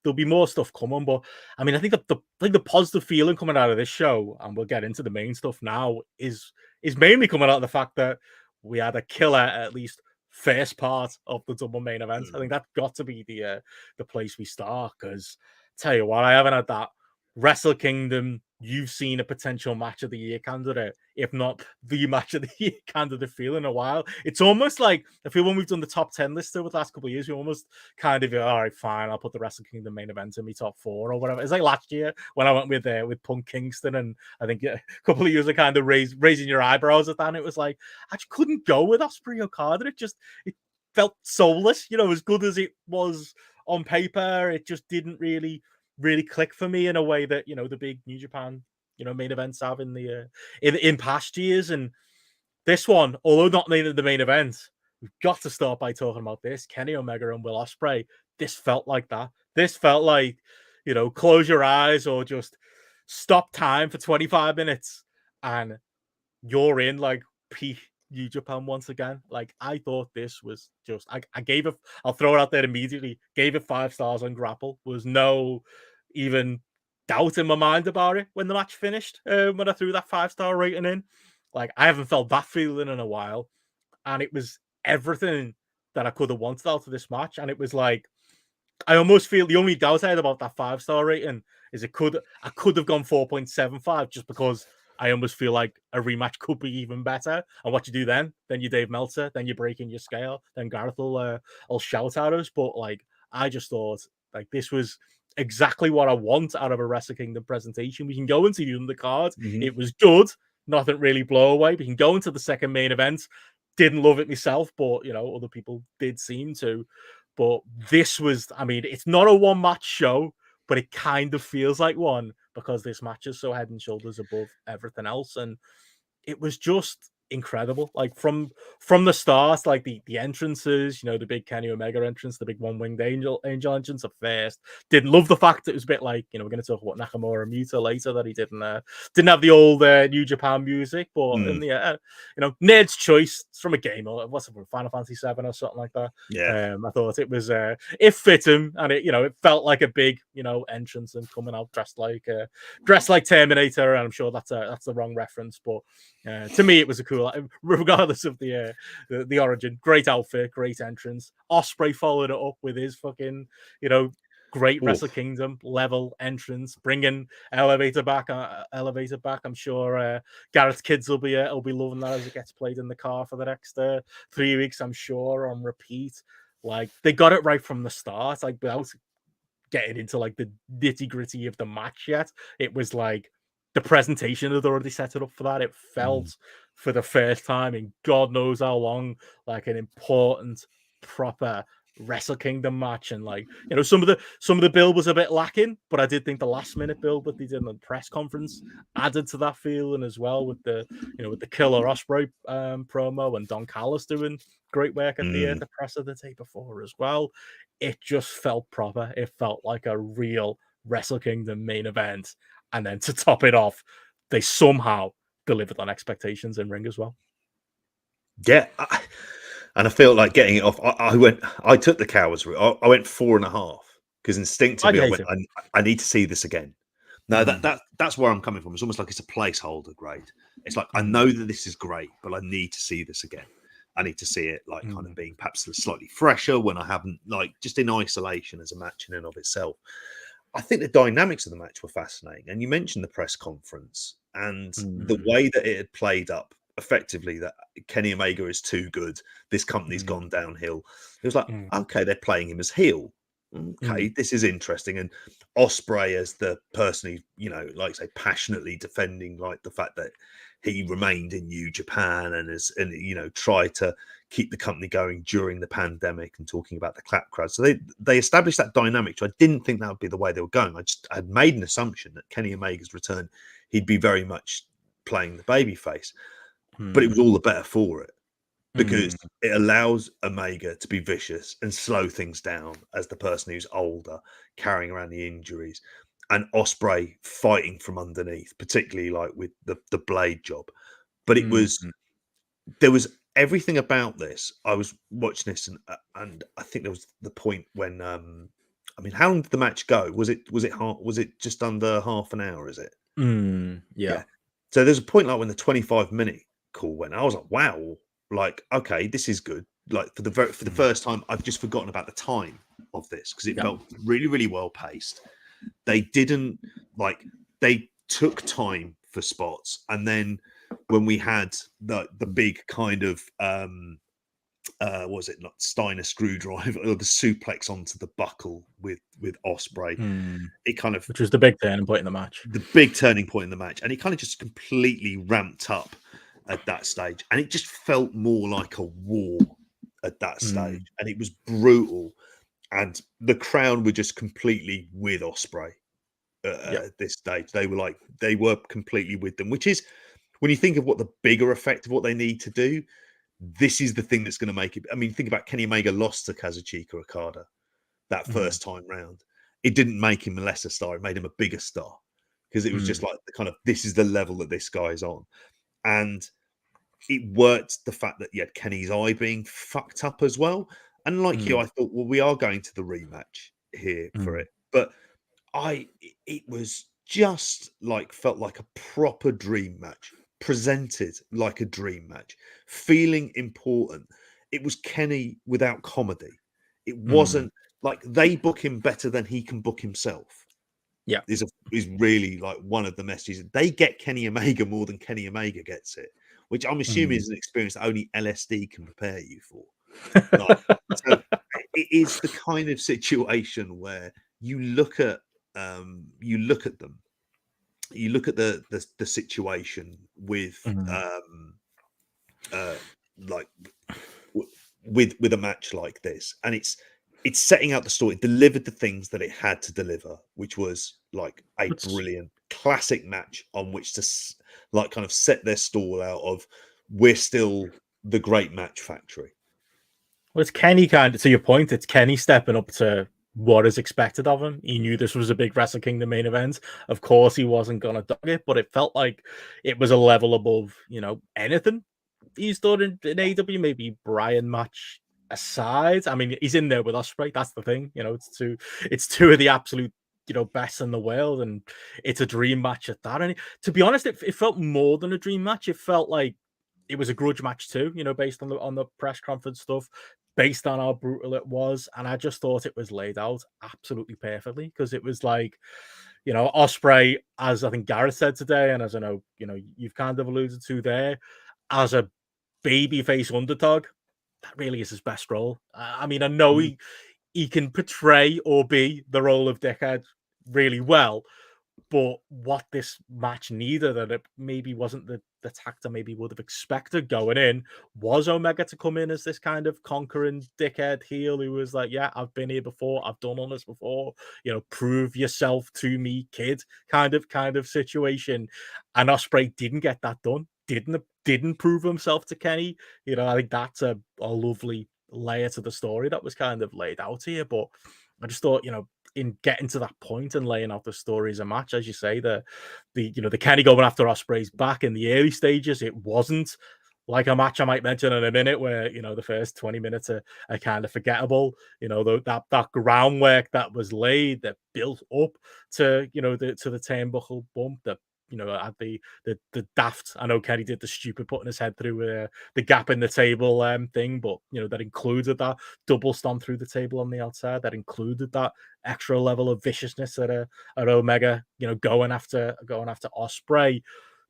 there'll be more stuff coming. But I mean, I think the positive feeling coming out of this show, and we'll get into the main stuff now, is mainly coming out of the fact that we had a killer at least first part of the double main event. I think that's got to be the place we start, because tell you what, I haven't had that Wrestle Kingdom, you've seen a potential match of the year candidate, if not the match of the year candidate, feel in a while. It's almost like, I feel when we've done the top 10 list over the last couple of years, we almost kind of, all right, fine, I'll put the Wrestle Kingdom main event in my top 4 or whatever. It's like last year when I went with Punk Kingston, and I think a couple of years of kind of raising your eyebrows at that, and it was like, I just couldn't go with Ospreay Okada. It felt soulless, as good as it was on paper. It just didn't really click for me in a way that the big New Japan main events have in past years. And this one, although not the main event, we've got to start by talking about this. Kenny Omega and Will Ospreay. This felt like that. This felt like, close your eyes or just stop time for 25 minutes and you're in like peak New Japan once again. Like, I thought this was just, I gave it, I'll throw it out there immediately, gave it 5 stars on GRAPPL. Was no even doubt in my mind about it when the match finished, when I threw that 5-star rating in. Like, I haven't felt that feeling in a while. And it was everything that I could have wanted out of this match. And it was like, I almost feel the only doubt I had about that 5-star rating is I could have gone 4.75 just because I almost feel like a rematch could be even better. And what you do then you Dave Meltzer, then you break in your scale, then Gareth will shout at us. But like, I just thought like this was exactly what I want out of a Wrestle Kingdom presentation. We can go into the undercard. It was good. Nothing really blow away. We can go into the second main event. Didn't love it myself, but other people did seem to. But this was, I mean, it's not a one-match show, but it kind of feels like one because this match is so head and shoulders above everything else. And it was just incredible. Like from the start, like the entrances, the big Kenny Omega entrance, the big one-winged angel entrance at first. Didn't love the fact it was a bit like, we're going to talk about Nakamura and Muta later, that he didn't have the old New Japan music, but in the Nerd's choice, it's from a game, or what's it, Final Fantasy 7 or something like that. Yeah, I thought it was it fit him, and it felt like a big entrance and coming out dressed like Terminator, and I'm sure that's the wrong reference, but to me it was a cool, regardless of the origin. Great outfit, great entrance. Ospreay followed it up with his fucking great Wrestle Kingdom level entrance, bringing Elevator back. I'm sure Garrett's kids will be loving that as it gets played in the car for the next 3 weeks. I'm sure on repeat. Like, they got it right from the start. Like, without getting into like the nitty gritty of the match yet, it was like the presentation had already set it up for that. It felt for the first time in God knows how long like an important, proper Wrestle Kingdom match. And like, some of the build was a bit lacking, but I did think the last minute build that they did in the press conference added to that feeling as well, with the Killer Ospreay promo, and Don Callis doing great work at the press of the day before as well. It just felt proper. It felt like a real Wrestle Kingdom main event. And then to top it off, they somehow delivered on expectations in ring as well. Yeah. And I felt like getting it off. I took the cowards route. I went 4.5 because instinctively I went, I need to see this again. No, that's where I'm coming from. It's almost like it's a placeholder grade. It's like, I know that this is great, but I need to see this again. I need to see it like kind of being perhaps slightly fresher when I haven't, like, just in isolation as a match in and of itself. I think the dynamics of the match were fascinating. And you mentioned the press conference and the way that it had played up effectively, that Kenny Omega is too good. This company's gone downhill. It was like, okay, they're playing him as heel. Okay, this is interesting. And Ospreay as the person who, like I say, passionately defending like the fact that he remained in New Japan and tried to keep the company going during the pandemic, and talking about the clap crowd. So they established that dynamic. So I didn't think that would be the way they were going. I had made an assumption that Kenny Omega's return, he'd be very much playing the babyface. But it was all the better for it, because it allows Omega to be vicious and slow things down as the person who's older, carrying around the injuries, and Ospreay fighting from underneath, particularly like with the blade job. But there was everything about this. I was watching this, and I think there was the point when I mean, how long did the match go? Was it just under half an hour? Is it? Yeah. So there's a point like when the 25-minute call went, I was like, wow, like, okay, this is good. Like for the first time, I've just forgotten about the time of this because it felt really, really well paced. They didn't they took time for spots, and then when we had the big kind of was it not Steiner screwdriver or the suplex onto the buckle with Ospreay, it kind of, which was the big turning point in the match. The big turning point in the match, and it kind of just completely ramped up at that stage, and it just felt more like a war at that stage, and it was brutal, and the crowd were just completely with Ospreay at this stage. They were completely with them, which is, when you think of what the bigger effect of what they need to do, this is the thing that's going to make it. I mean, think about Kenny Omega lost to Kazuchika Okada that first time round. It didn't make him a lesser star; it made him a bigger star, because it was just like the kind of, this is the level that this guy's on, and it worked the fact that you had Kenny's eye being fucked up as well. And like you, I thought, well, we are going to the rematch here for it, but it was just like, felt like a proper dream match, presented like a dream match, feeling important. It was Kenny without comedy. It wasn't like, they book him better than he can book himself. Yeah, is really like one of the messages. They get Kenny Omega more than Kenny Omega gets it, which I'm assuming is an experience that only LSD can prepare you for. Like, so it is the kind of situation where you look at them, you look at the situation with like with a match like this, and it's setting out the story. It delivered the things that it had to deliver, which was like a brilliant classic match on which to like kind of set their stall out of, we're still the great match factory. Well, it's Kenny, kind of, to your point, it's Kenny stepping up to what is expected of him. He knew this was a big Wrestle Kingdom main event. Of course, he wasn't going to dog it, but it felt like it was a level above, anything he's done in AEW. Maybe Brian match aside. I mean, he's in there with Ospreay. That's the thing. It's two of the absolute, best in the world, and it's a dream match at that. And to be honest, it felt more than a dream match. It felt like it was a grudge match too, based on the press conference stuff, based on how brutal it was. And I just thought it was laid out absolutely perfectly, because it was like, Ospreay, as I think Gareth said today, and as I know, you've kind of alluded to there, as a babyface underdog, that really is his best role. I mean, I know he can portray or be the role of dickhead really well, but what this match needed, and it maybe wasn't the tact I maybe would have expected going in, was Omega to come in as this kind of conquering dickhead heel who was like, yeah, I've been here before, I've done all this before, prove yourself to me, kid, kind of situation. And Ospreay didn't get that done, didn't prove himself to Kenny. I think that's a lovely layer to the story that was kind of laid out here. But I just thought, in getting to that point and laying out the story as a match, as you say, the Kenny going after Ospreay's back in the early stages, it wasn't like a match I might mention in a minute where, the first 20 minutes are kind of forgettable. That groundwork that was laid, that built up to, to the turnbuckle bump, that at the daft, I know Kenny did the stupid putting his head through the gap in the table thing, but that included that double stomp through the table on the outside, that included that extra level of viciousness at Omega, going after Ospreay.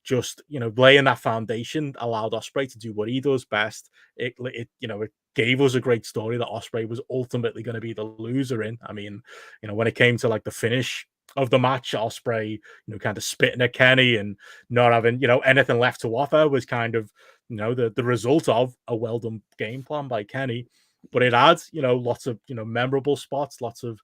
Just laying that foundation allowed Ospreay to do what he does best. It gave us a great story that Ospreay was ultimately going to be the loser in. I mean, when it came to like the finish of the match, Ospreay, kind of spitting at Kenny and not having, anything left to offer, was kind of, the result of a well done game plan by Kenny. But it had, lots of, memorable spots, lots of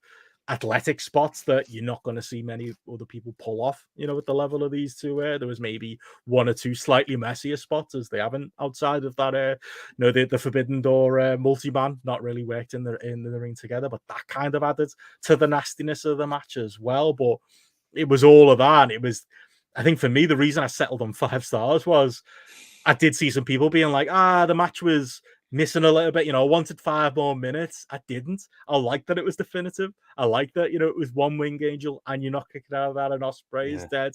athletic spots that you're not going to see many other people pull off, at the level of these two. There was maybe one or two slightly messier spots, as they haven't outside of that, the Forbidden Door multi-man not really worked in the ring together, but that kind of added to the nastiness of the match as well. But it was all of that, and it was, I think for me, the reason I settled on 5 stars was I did see some people being like, the match was missing a little bit. I wanted 5 more minutes. I didn't. I like that it was definitive. I like that, it was one wing angel and you're not kicking out of that and Ospreay is dead.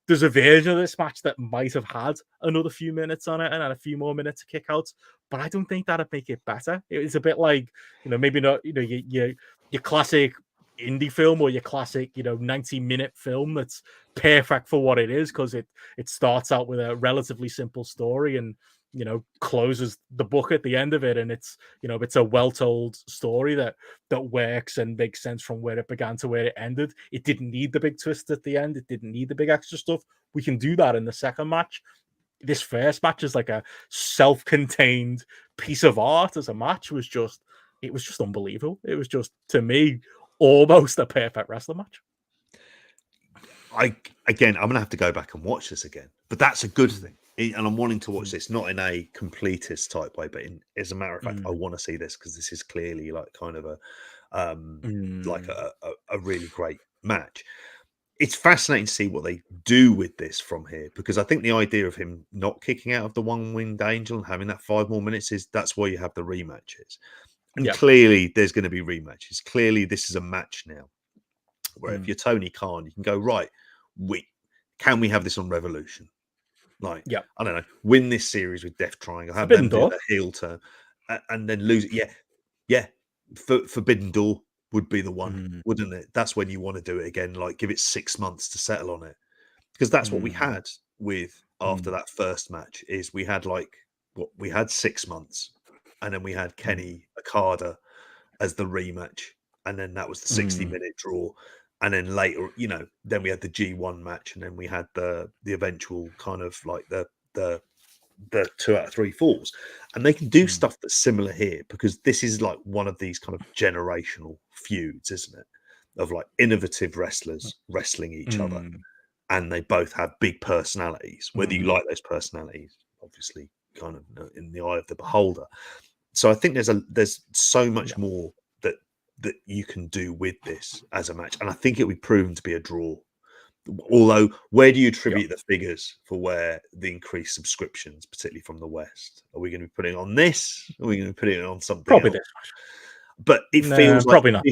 There's a version of this match that might have had another few minutes on it and a few more minutes to kick out, but I don't think that'd make it better. It's a bit like, maybe not, your classic indie film or your classic, 90-minute film that's perfect for what it is because it starts out with a relatively simple story and closes the book at the end of it, and it's it's a well-told story that works and makes sense from where it began to where it ended. It didn't need the big twist at the end. It didn't need the big extra stuff. We can do that in the second match. This first match is like a self-contained piece of art as a match. It was just unbelievable. It was just, to me, almost a perfect wrestling match. I'm gonna have to go back and watch this again, but that's a good thing. And I'm wanting to watch this not in a completist type way, but as a matter of fact, I want to see this because this is clearly like kind of like a really great match. It's fascinating to see what they do with this from here, because I think the idea of him not kicking out of the one-winged angel and having that 5 more minutes that's why you have the rematches. And clearly there's going to be rematches. Clearly this is a match now where if you're Tony Khan, you can go, right, can we have this on Revolution? Like, I don't know, win this series with Death Triangle, have them do the heel turn, and then lose it. Yeah. Forbidden Door would be the one, wouldn't it? That's when you want to do it again. Like, give it 6 months to settle on it, because that's what we had with after that first match. Is we had we had 6 months, and then we had Kenny Okada as the rematch, and then that was the 60-minute draw. And then later, then we had the G1 match, and then we had the eventual kind of like the 2 out of 3 falls. And they can do stuff that's similar here, because this is like one of these kind of generational feuds, isn't it? Of like innovative wrestlers wrestling each other, and they both have big personalities. Whether you like those personalities, obviously, kind of in the eye of the beholder. So I think there's so much more that you can do with this as a match, and I think it would be proven to be a draw. Although, where do you attribute the figures for where the increased subscriptions, particularly from the West? Are we going to be putting it on this? Or are we going to be putting it on something probably else? This match? But it feels like probably not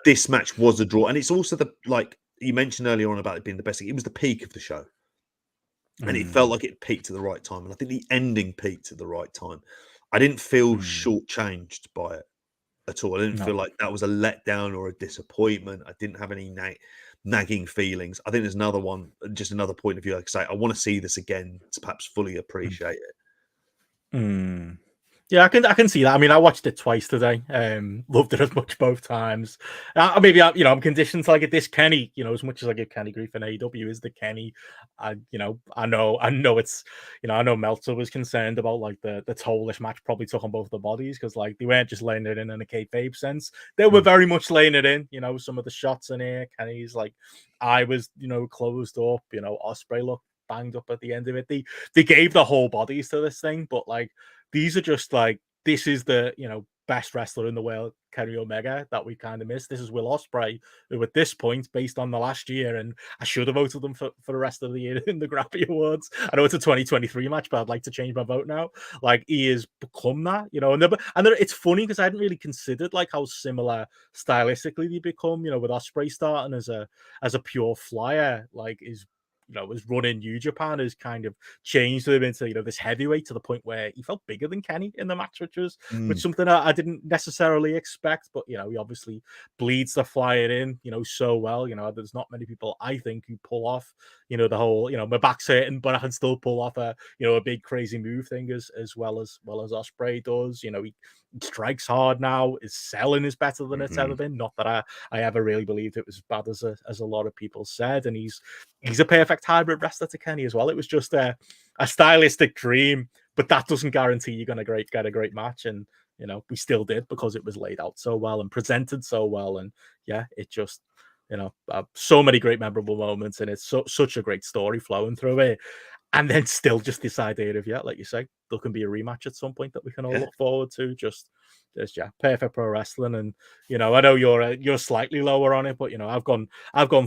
this match was a draw, and it's also like you mentioned earlier on about it being the best thing. It was the peak of the show, and it felt like it peaked at the right time, and I think the ending peaked at the right time. I didn't feel shortchanged by it at all. I didn't feel like that was a letdown or a disappointment. I didn't have any nagging feelings. I think there's another one, just another point of view. Like I say, I want to see this again to perhaps fully appreciate it. Yeah, I can see that. I mean, I watched it twice today. Loved it as much both times. Maybe I'm conditioned to like it. This Kenny, as much as I give Kenny grief in AEW, is the Kenny. I know it's, I know Meltzer was concerned about like the toll this match probably took on both the bodies, because like they weren't just laying it in a kayfabe sense. They were very much laying it in. Some of the shots in here, Kenny's like eye was closed up. Ospreay looked banged up at the end of it. They gave the whole bodies to this thing, but like, these are just like, this is the best wrestler in the world, Kenny Omega, that we kind of missed. This is Will Ospreay, who at this point, based on the last year, and I should have voted them for the rest of the year in the GRAPPL Awards. I know it's a 2023 match, but I'd like to change my vote now. Like, he has become that, and it's funny because I hadn't really considered like how similar stylistically they become, with Ospreay starting as a pure flyer, like is his run in New Japan has kind of changed him into, this heavyweight, to the point where he felt bigger than Kenny in the match, which something I didn't necessarily expect. But, he obviously bleeds the flyer in, so well. There's not many people, I think, who pull off, the whole, my back's hurting, but I can still pull off a big crazy move thing as well as Ospreay does. He strikes hard now. His selling is better than it's ever been. Not that I ever really believed it was as bad as a lot of people said. And he's a perfect hybrid wrestler to Kenny as well. It was just a stylistic dream, but that doesn't guarantee you're going to get a great match. And we still did, because it was laid out so well and presented so well. And yeah, it just so many great memorable moments, and it's such a great story flowing through it. And then still just this idea of, like you say, there can be a rematch at some point that we can all look forward to. Just perfect pro wrestling. And I know you're slightly lower on it, but I've gone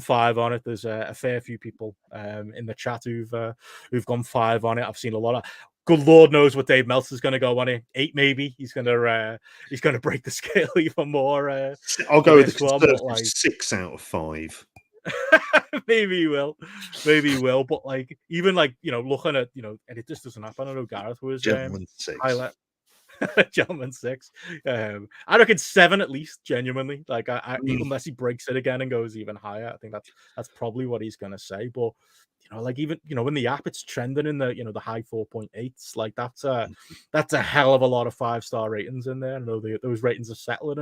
5 on it. There's a fair few people in the chat who've gone 5 on it. I've seen a lot of good Lord knows what Dave Meltzer's going to go on it. 8 maybe. He's going to break the scale even more. I'll go with the one, but conservative 6 out of 5. maybe he will, but like even like looking at and it just doesn't happen. I know Gareth was Gentleman 6. highlight gentleman 6. I reckon 7 at least. Genuinely, like unless he breaks it again and goes even higher, I think that's probably what he's gonna say. But like even in the app, it's trending in the the high 4.8s. Like that's a hell of a lot of 5-star ratings in there. I know those ratings are settling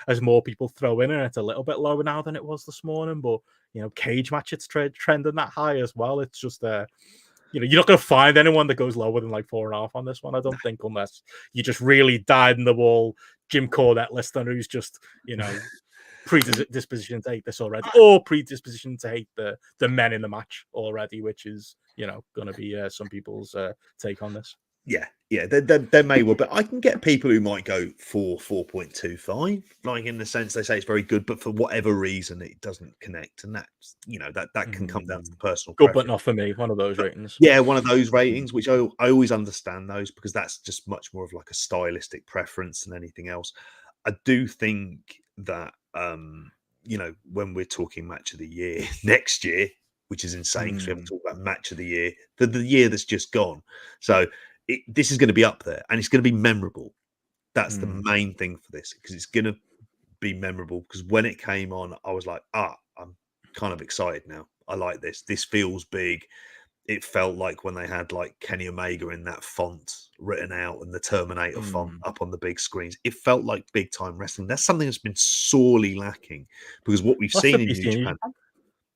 as more people throw in, and it's a little bit lower now than it was this morning. But cage match, it's trending that high as well. It's just you're not going to find anyone that goes lower than like 4.5 on this one, I don't think, unless you just really died in the wall Jim Cornette listener who's just predisposition to hate this already, or predisposition to hate the men in the match already, which is going to be some people's take on this. Yeah, there may well, but I can get people who might go for 4.25, like in the sense they say it's very good, but for whatever reason it doesn't connect, and that's that can come down to the personal good, preference. but not for me. One of those ratings. Yeah, one of those ratings, which I always understand those because that's just much more of like a stylistic preference than anything else. I do think that when we're talking match of the year next year, which is insane because we haven't talked about match of the year, the year that's just gone. So this is going to be up there and it's going to be memorable. That's the main thing for this, because it's going to be memorable. Because when it came on, I was like, I'm kind of excited now. I like this. This feels big. It felt like when they had like Kenny Omega in that font written out and the Terminator font up on the big screens. It felt like big time wrestling. That's something that's been sorely lacking, because what we've seen in New Japan.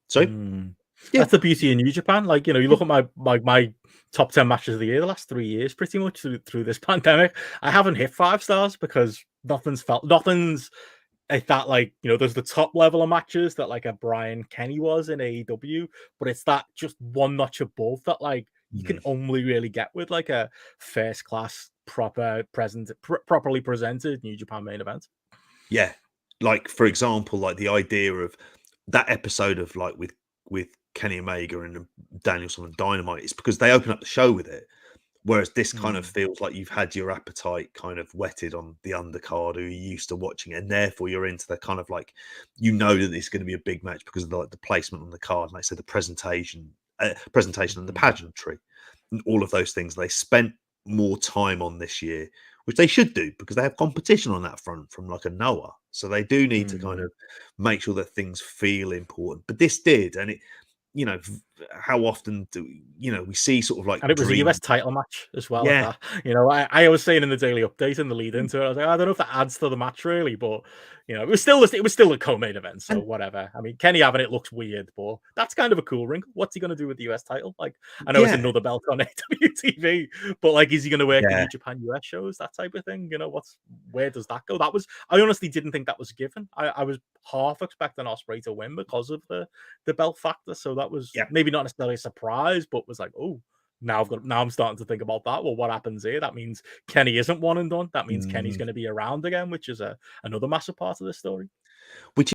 Sorry? Yeah. That's the beauty in New Japan. Like, you look at my top 10 matches of the year, the last 3 years, pretty much through this pandemic. I haven't hit 5 stars because nothing's at that, like, there's the top level of matches that like a Brian Kenny was in AEW, but it's that just one notch above that, like, you can only really get with like a first class, properly presented New Japan main event. Yeah. Like, for example, like the idea of that episode of like with Kenny Omega and Danielson and Dynamite, it's because they open up the show with it. Whereas this kind of feels like you've had your appetite kind of whetted on the undercard who you're used to watching, and therefore you're into the kind of like, that it's going to be a big match because of the placement on the card, like I said, the presentation and the pageantry and all of those things. They spent more time on this year, which they should do because they have competition on that front from like a Noah. So they do need to kind of make sure that things feel important. But this did, and it, how often do we see sort of like, and it was a US title match as well. Yeah, I was saying in the daily update and the lead into it, I was like, I don't know if that adds to the match really, but it was still a co-main event, so whatever. I mean, Kenny having it looks weird, but that's kind of a cool ring. What's he going to do with the US title? Like, I know it's another belt on AWTV, but like, is he going to work in New Japan US shows, that type of thing? Where does that go? I honestly didn't think that was a given. I was half expecting Ospreay to win because of the belt factor, so that was maybe not necessarily a surprise, but was like, oh, now I'm starting to think about that. Well, what happens here? That means Kenny isn't one and done. That means Kenny's going to be around again, which is another massive part of this story. Which